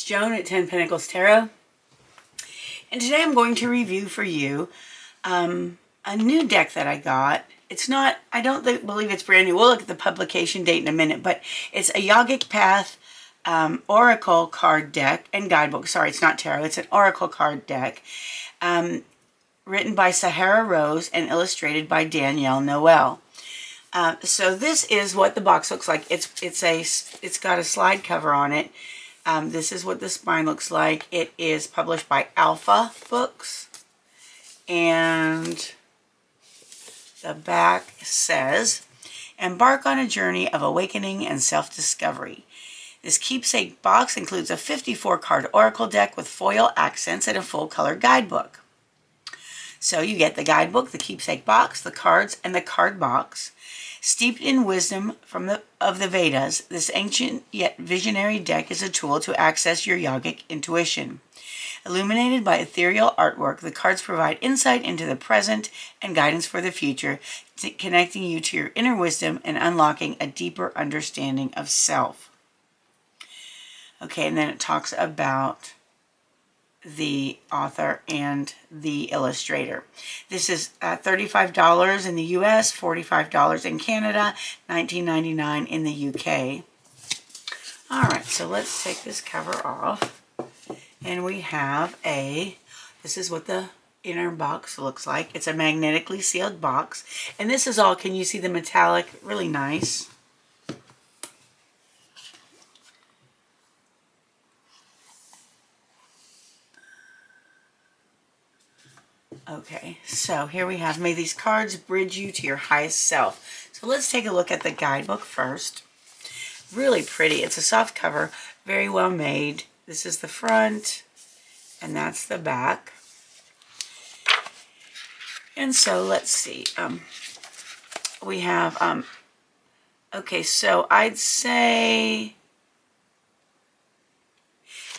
Joan at 10 Pentacles Tarot, and today I'm going to review for you a new deck that I got. It's not, I don't believe it's brand new. We'll look at the publication date in a minute, but it's a Yogic Path Oracle card deck and guidebook. Sorry, it's not tarot. It's an Oracle card deck written by Sahara Rose and illustrated by Danielle Noel. So this is what the box looks like. It's got a slide cover on it. This is what the spine looks like. It is published by Alpha Books, and the back says, "Embark on a journey of awakening and self-discovery. This keepsake box includes a 54-card oracle deck with foil accents and a full-color guidebook." So you get the guidebook, the keepsake box, the cards, and the card box. Steeped in wisdom of the Vedas, this ancient yet visionary deck is a tool to access your yogic intuition. Illuminated by ethereal artwork, the cards provide insight into the present and guidance for the future, connecting you to your inner wisdom and unlocking a deeper understanding of self. Okay, and then it talks about the author and the illustrator. This is $35 in the US, $45 in Canada, $19.99 in the UK. All right, so let's take this cover off. And we have this is what the inner box looks like. It's a magnetically sealed box. And this is all, can you see the metallic? Really nice. Okay, so here we have, may these cards bridge you to your highest self. So let's take a look at the guidebook first. Really pretty. It's a soft cover, very well made. This is the front, and that's the back. And so let's see. We have, okay, so I'd say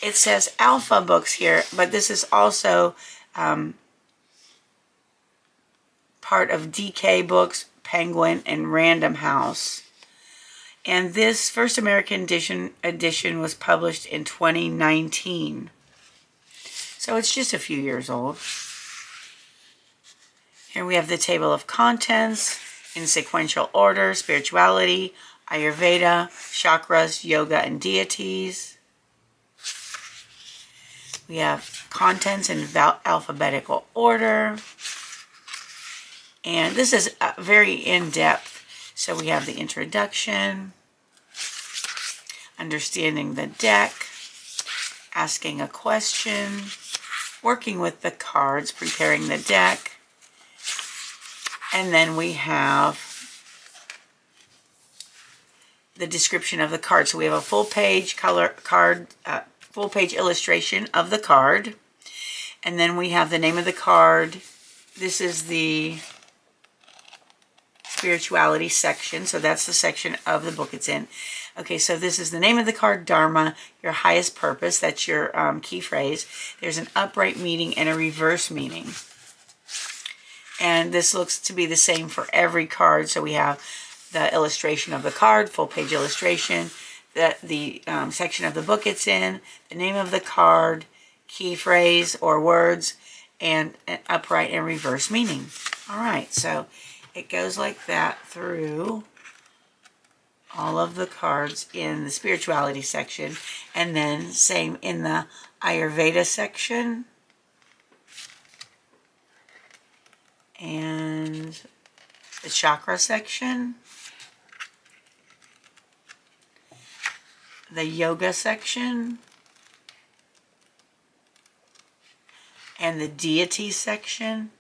it says Alpha Books here, but this is also part of DK Books, Penguin, and Random House. And this first American edition was published in 2019. So it's just a few years old. Here we have the table of contents in sequential order: spirituality, Ayurveda, chakras, yoga, and deities. We have contents in alphabetical order. And this is very in-depth. So we have the introduction, understanding the deck, asking a question, working with the cards, preparing the deck. And then we have the description of the card. So we have a full-page full-page illustration of the card. And then we have the name of the card. This is the spirituality section, so that's the section of the book it's in. Okay, so this is the name of the card: Dharma, your highest purpose. That's your key phrase. There's an upright meaning and a reverse meaning. And this looks to be the same for every card. So we have the illustration of the card, full page illustration, the section of the book it's in, the name of the card, key phrase or words, and an upright and reverse meaning. All right, so it goes like that through all of the cards in the spirituality section, and then same in the Ayurveda section, and the chakra section, the yoga section, and the deity section.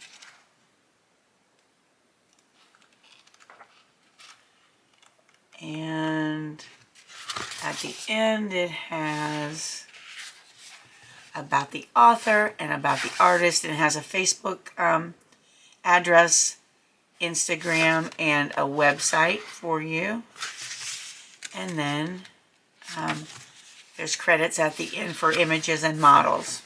And at the end it has about the author and about the artist, and it has a Facebook address, Instagram, and a website for you. And then there's credits at the end for images and models.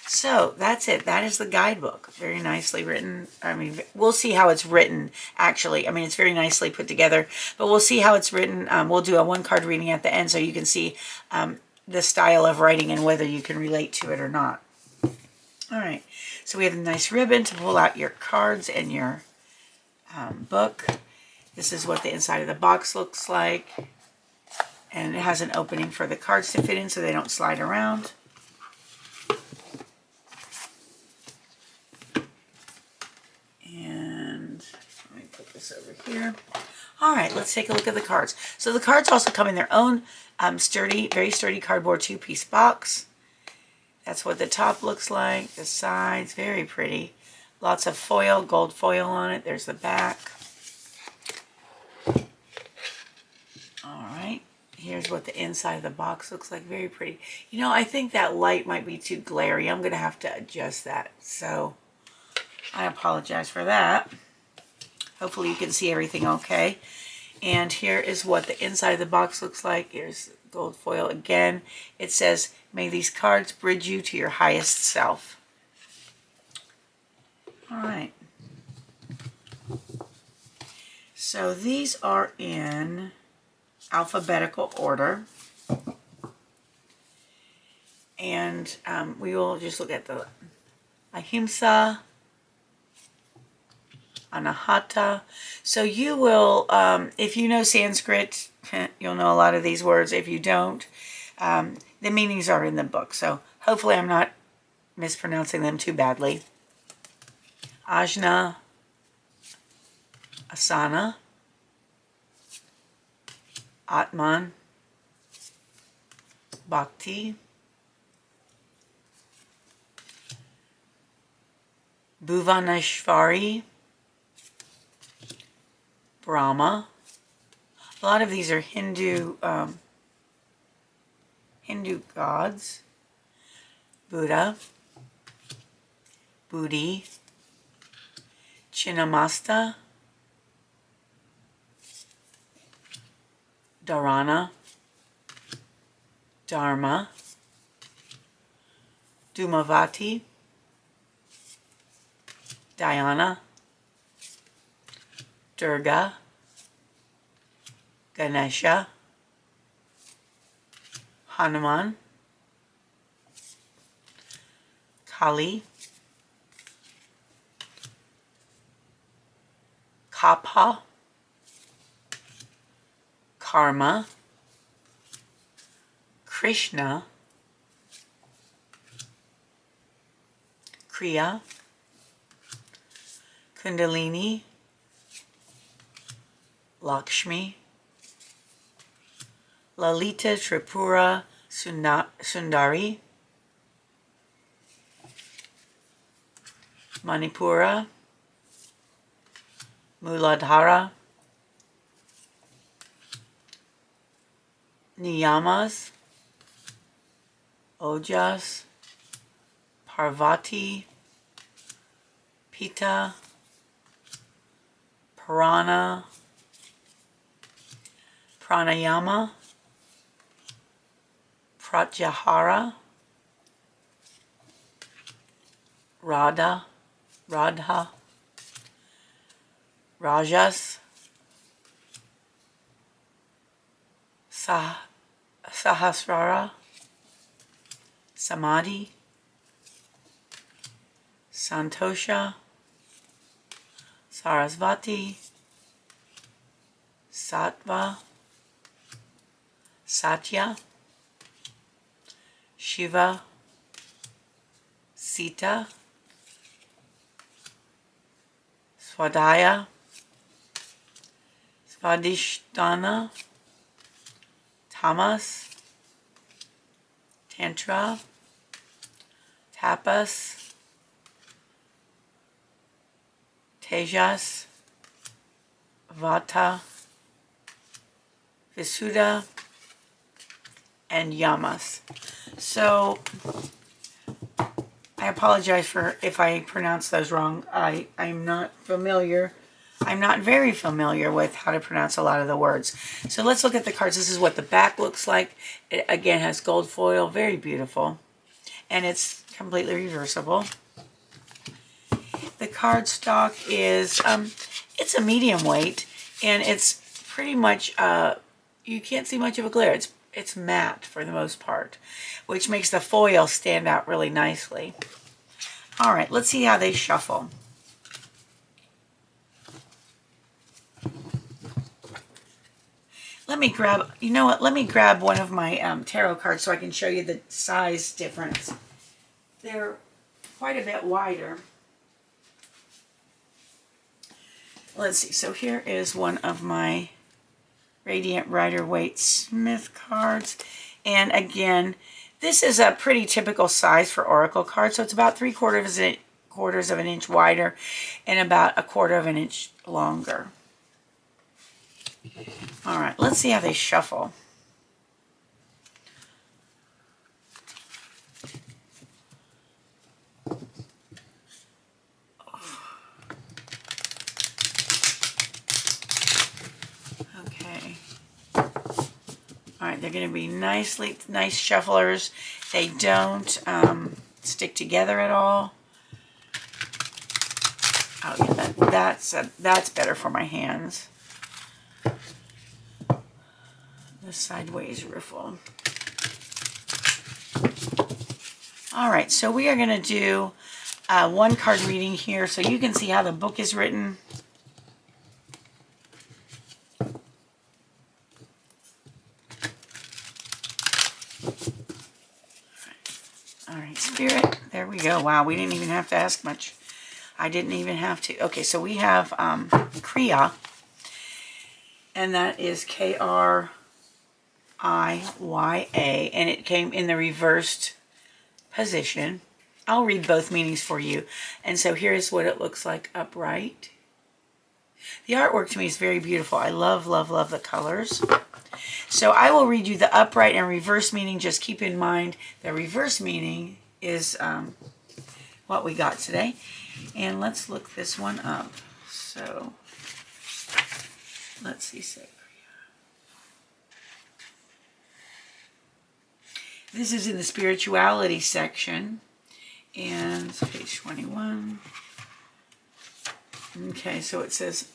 So that's it. That is the guidebook. Very nicely written. I mean, we'll see how it's written, actually. I mean, it's very nicely put together, but we'll see how it's written. We'll do a one-card reading at the end so you can see the style of writing and whether you can relate to it or not. All right, so we have a nice ribbon to pull out your cards and your book. This is what the inside of the box looks like. And it has an opening for the cards to fit in so they don't slide around. And let me put this over here. All right, let's take a look at the cards. So the cards also come in their own sturdy, very sturdy cardboard 2-piece box. That's what the top looks like. The sides, very pretty. Lots of foil, gold foil on it. There's the back. All right, here's what the inside of the box looks like. Very pretty. You know, I think that light might be too glary. I'm going to have to adjust that. So I apologize for that. Hopefully you can see everything okay. And here is what the inside of the box looks like. Here's gold foil again. It says, "May these cards bridge you to your highest self." All right. So these are in alphabetical order. And we will just look at the Ahimsa, Anahata. So you will, if you know Sanskrit, you'll know a lot of these words. If you don't, the meanings are in the book. So hopefully I'm not mispronouncing them too badly. Ajna, Asana, Atman, Bhakti, Bhuvaneshwari, Brahma. A lot of these are Hindu gods. Buddha, Buddhi, Chinnamasta, Dharana, Dharma, Dhumavati, Dhyana, Durga, Ganesha, Hanuman, Kali, Kapha, Karma, Krishna, Kriya, Kundalini, Lakshmi, Lalita Tripura Sundari, Manipura, Muladhara, Niyamas, Ojas, Parvati, Pita, Prana, Pranayama, Pratyahara, Radha, Rajas, Sahasrara, Samadhi, Santosha, Sarasvati, Sattva, Satya, Shiva, Sita, Swadhyaya, Svadhisthana, Tamas, Tantra, Tapas, Tejas, Vata, Visuddha, and Yamas. So I apologize for if I pronounce those wrong. I'm not familiar. I'm not very familiar with how to pronounce a lot of the words. So let's look at the cards. This is what the back looks like. It again has gold foil, very beautiful. And it's completely reversible. The cardstock is, it's a medium weight, and it's pretty much, you can't see much of a glare. it's matte for the most part, which makes the foil stand out really nicely. All right, let's see how they shuffle. Let me grab, you know what, let me grab one of my tarot cards so I can show you the size difference. They're quite a bit wider. Let's see, so here is one of my Radiant Rider-Waite Smith cards. And again, this is a pretty typical size for oracle cards. So it's about 3/4 of an inch wider and about 1/4 of an inch longer. All right, let's see how they shuffle. Okay. All right, they're going to be nice shufflers. They don't stick together at all. Oh yeah, that's better for my hands. The sideways riffle. All right, so we are going to do one card reading here so you can see how the book is written. All right, Spirit, there we go. Wow, we didn't even have to ask much. I didn't even have to. Okay, so we have Kriya, and that is Kriya, and it came in the reversed position. I'll read both meanings for you. And so here's what it looks like upright. The artwork to me is very beautiful. I love, love, love the colors. So I will read you the upright and reverse meaning. Just keep in mind the reverse meaning is what we got today. And let's look this one up. So let's see. This is in the spirituality section, and it's page 21. Okay, so it says,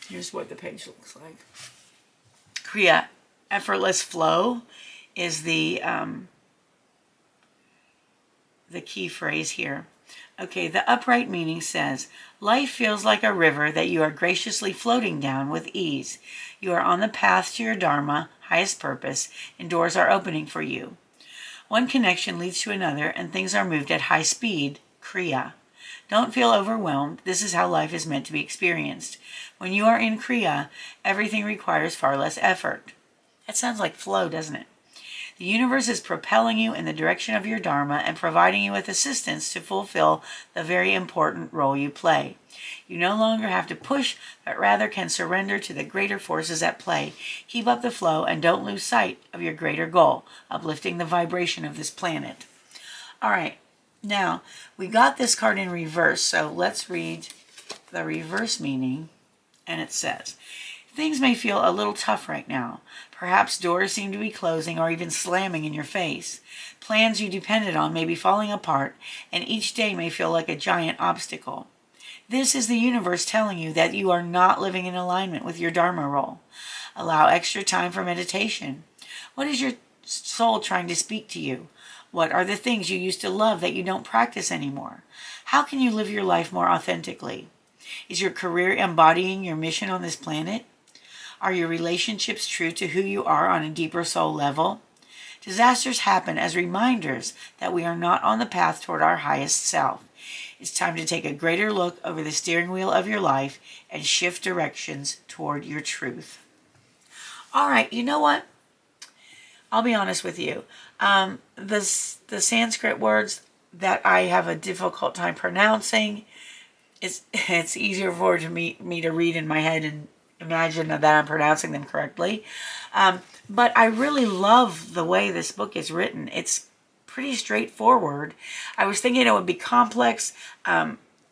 here's what the page looks like. Kriya, effortless flow is the key phrase here. Okay, the upright meaning says, life feels like a river that you are graciously floating down with ease. You are on the path to your Dharma, highest purpose, and doors are opening for you. One connection leads to another, and things are moved at high speed. Kriya. Don't feel overwhelmed. This is how life is meant to be experienced. When you are in Kriya, everything requires far less effort. That sounds like flow, doesn't it? The universe is propelling you in the direction of your Dharma and providing you with assistance to fulfill the very important role you play. You no longer have to push, but rather can surrender to the greater forces at play. Keep up the flow and don't lose sight of your greater goal, uplifting the vibration of this planet. All right, now we got this card in reverse, so let's read the reverse meaning. And it says, things may feel a little tough right now. Perhaps doors seem to be closing or even slamming in your face. Plans you depended on may be falling apart, and each day may feel like a giant obstacle. This is the universe telling you that you are not living in alignment with your Dharma role. Allow extra time for meditation. What is your soul trying to speak to you? What are the things you used to love that you don't practice anymore? How can you live your life more authentically? Is your career embodying your mission on this planet? Are your relationships true to who you are on a deeper soul level? Disasters happen as reminders that we are not on the path toward our highest self. It's time to take a greater look over the steering wheel of your life and shift directions toward your truth. All right, you know what? I'll be honest with you. The Sanskrit words that I have a difficult time pronouncing, it's easier for me to read in my head and imagine that I'm pronouncing them correctly. But I really love the way this book is written. It's pretty straightforward. I was thinking it would be complex,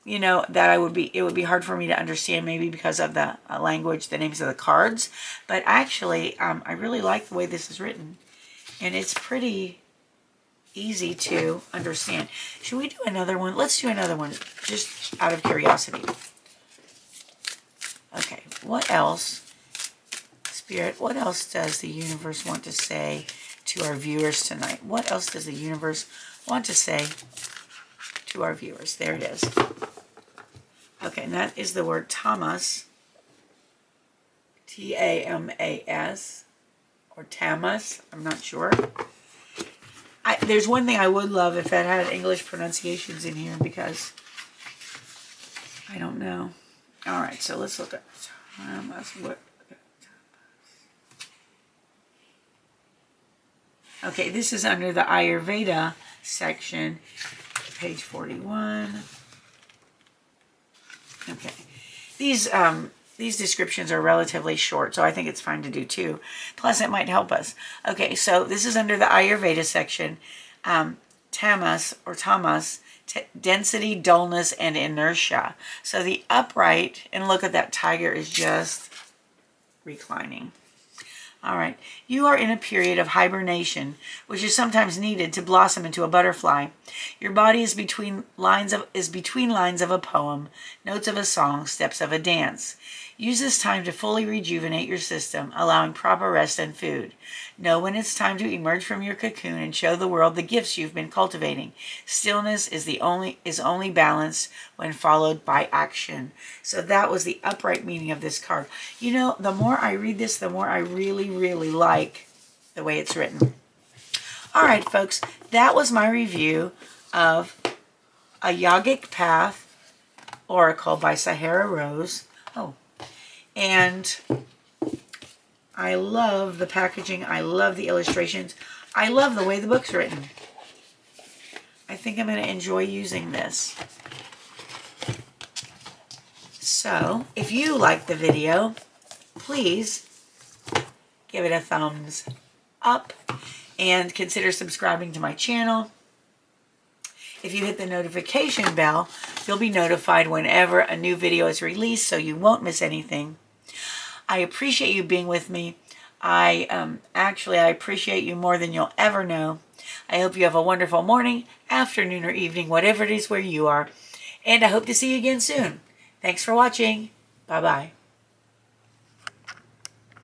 you know, that it would be hard for me to understand maybe because of the language, the names of the cards. But actually, I really like the way this is written. And it's pretty easy to understand. Should we do another one? Let's do another one, just out of curiosity. Okay, what else, Spirit, what else does the universe want to say to our viewers tonight? What else does the universe want to say to our viewers? There it is. Okay, and that is the word Tamas. T-A-M-A-S. Or Tamas. I'm not sure. There's one thing I would love if that had English pronunciations in here, because I don't know. All right, so let's look at Tamas. Okay, this is under the Ayurveda section, page 41. Okay, these descriptions are relatively short, so I think it's fine to do too. Plus, it might help us. Okay, so this is under the Ayurveda section. Tamas, or Tamas, density, dullness, and inertia. So the upright, and look at that tiger is just reclining. All right, you are in a period of hibernation, which is sometimes needed to blossom into a butterfly. Your body is between lines of a poem, notes of a song, steps of a dance. Use this time to fully rejuvenate your system, allowing proper rest and food. Know when it's time to emerge from your cocoon and show the world the gifts you've been cultivating. Stillness is only balanced when followed by action. So that was the upright meaning of this card. You know, the more I read this, the more I really, really like the way it's written. All right, folks, that was my review of a Yogic Path Oracle by Sahara Rose. Oh, and I love the packaging. I love the illustrations. I love the way the book's written. I think I'm going to enjoy using this. So, if you like the video, please give it a thumbs up and consider subscribing to my channel. If you hit the notification bell, you'll be notified whenever a new video is released, so you won't miss anything. I appreciate you being with me. I appreciate you more than you'll ever know. I hope you have a wonderful morning, afternoon, or evening, whatever it is where you are. And I hope to see you again soon. Thanks for watching. Bye-bye.